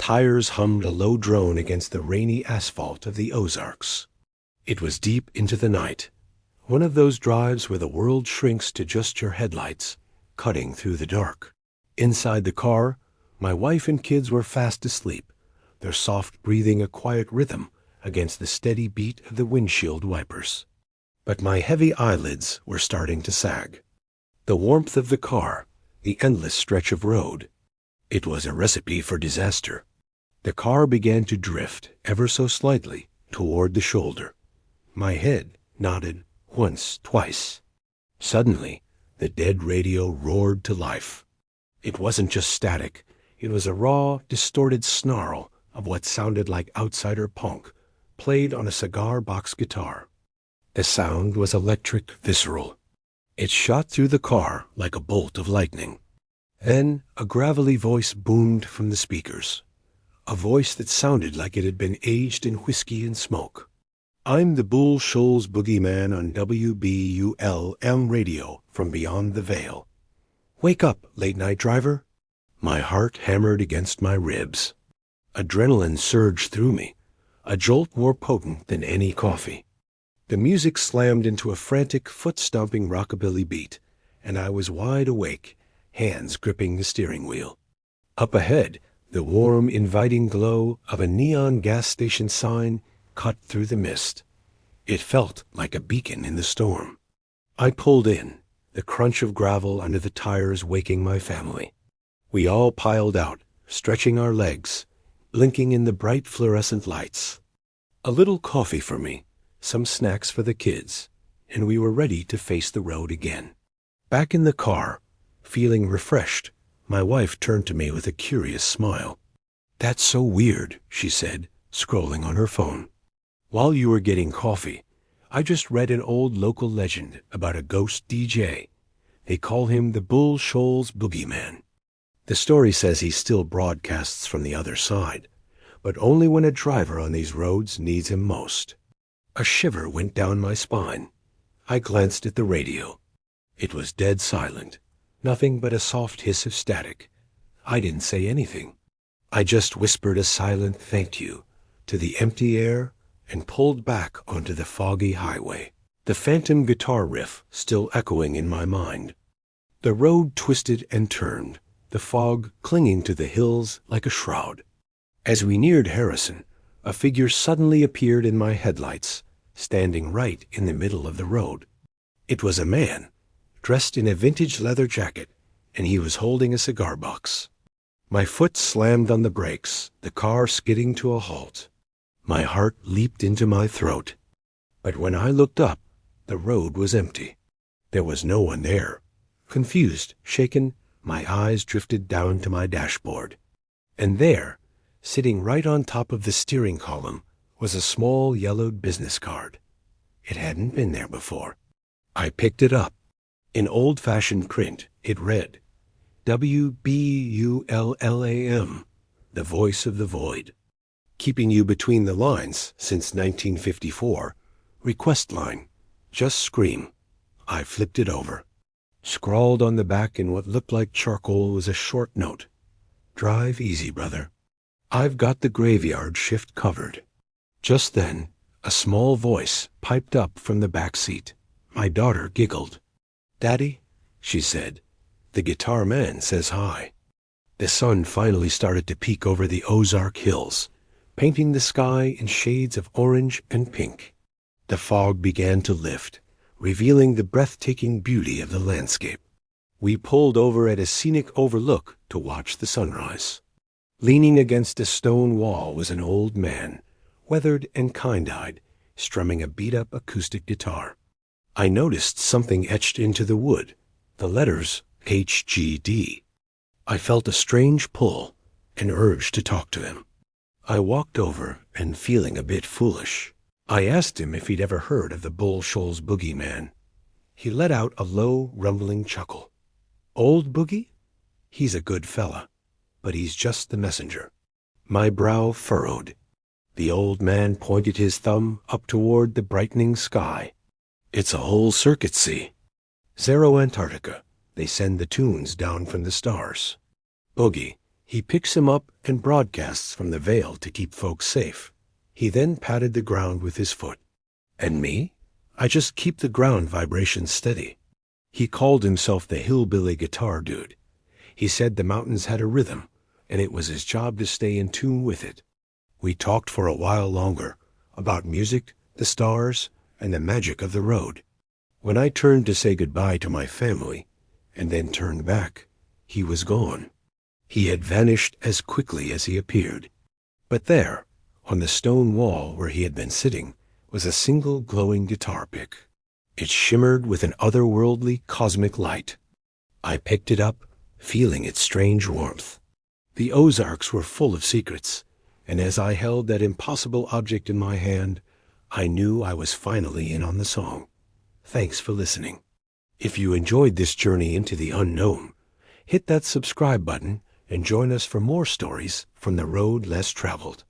tires hummed a low drone against the rainy asphalt of the Ozarks. It was deep into the night, one of those drives where the world shrinks to just your headlights, cutting through the dark. Inside the car, my wife and kids were fast asleep, their soft breathing a quiet rhythm against the steady beat of the windshield wipers. But my heavy eyelids were starting to sag. The warmth of the car, the endless stretch of road. It was a recipe for disaster. The car began to drift, ever so slightly, toward the shoulder. My head nodded once, twice. Suddenly, the dead radio roared to life. It wasn't just static. It was a raw, distorted snarl of what sounded like outsider punk, played on a cigar box guitar. The sound was electric, visceral. It shot through the car like a bolt of lightning. Then a gravelly voice boomed from the speakers, a voice that sounded like it had been aged in whiskey and smoke. "I'm the Bull Shoals Boogie Man on WBUL-M radio from beyond the veil. Wake up, late-night driver." My heart hammered against my ribs. Adrenaline surged through me, a jolt more potent than any coffee. The music slammed into a frantic, foot-stomping rockabilly beat, and I was wide awake, hands gripping the steering wheel. Up ahead, the warm, inviting glow of a neon gas station sign cut through the mist. It felt like a beacon in the storm. I pulled in, the crunch of gravel under the tires waking my family. We all piled out, stretching our legs, blinking in the bright fluorescent lights. A little coffee for me, some snacks for the kids, and we were ready to face the road again. Back in the car, feeling refreshed, my wife turned to me with a curious smile. "That's so weird," she said, scrolling on her phone. "While you were getting coffee, I just read an old local legend about a ghost DJ. They call him the Bull Shoals Boogie Man. The story says he still broadcasts from the other side, but only when a driver on these roads needs him most." A shiver went down my spine. I glanced at the radio. It was dead silent, nothing but a soft hiss of static. I didn't say anything. I just whispered a silent thank you to the empty air and pulled back onto the foggy highway, the phantom guitar riff still echoing in my mind. The road twisted and turned, the fog clinging to the hills like a shroud. As we neared Harrison, a figure suddenly appeared in my headlights, standing right in the middle of the road. It was a man, dressed in a vintage leather jacket, and he was holding a cigar box. My foot slammed on the brakes, the car skidding to a halt. My heart leaped into my throat. But when I looked up, the road was empty. There was no one there. Confused, shaken, my eyes drifted down to my dashboard. And there, sitting right on top of the steering column, was a small yellowed business card. It hadn't been there before. I picked it up. In old-fashioned print, it read, WBULLAM, the voice of the void. Keeping you between the lines since 1954, request line, just scream. I flipped it over. Scrawled on the back in what looked like charcoal was a short note. Drive easy, brother. I've got the graveyard shift covered. Just then, a small voice piped up from the back seat. My daughter giggled. "Daddy," she said, "the guitar man says hi." The sun finally started to peek over the Ozark Hills, painting the sky in shades of orange and pink. The fog began to lift, revealing the breathtaking beauty of the landscape. We pulled over at a scenic overlook to watch the sunrise. Leaning against a stone wall was an old man, weathered and kind-eyed, strumming a beat-up acoustic guitar. I noticed something etched into the wood, the letters HGD. I felt a strange pull, an urge to talk to him. I walked over, and feeling a bit foolish, I asked him if he'd ever heard of the Bull Shoals Boogie Man. He let out a low, rumbling chuckle. "Old Boogie? He's a good fella, but he's just the messenger." My brow furrowed. The old man pointed his thumb up toward the brightening sky. "It's a whole circuit, see? Zero Antarctica. They send the tunes down from the stars. Boogie, He picks him up and broadcasts from the veil to keep folks safe. He then patted the ground with his foot. And me? I just keep the ground vibrations steady. He called himself the Hillbillyguitardude. He said the mountains had a rhythm, and it was his job to stay in tune with it. We talked for a while longer, about music, the stars, and the magic of the road. When I turned to say goodbye to my family, and then turned back, he was gone. He had vanished as quickly as he appeared. But there, on the stone wall where he had been sitting, was a single glowing guitar pick. It shimmered with an otherworldly cosmic light. I picked it up, feeling its strange warmth. The Ozarks were full of secrets, and as I held that impossible object in my hand, I knew I was finally in on the song. Thanks for listening. If you enjoyed this journey into the unknown, hit that subscribe button and join us for more stories from the road less traveled.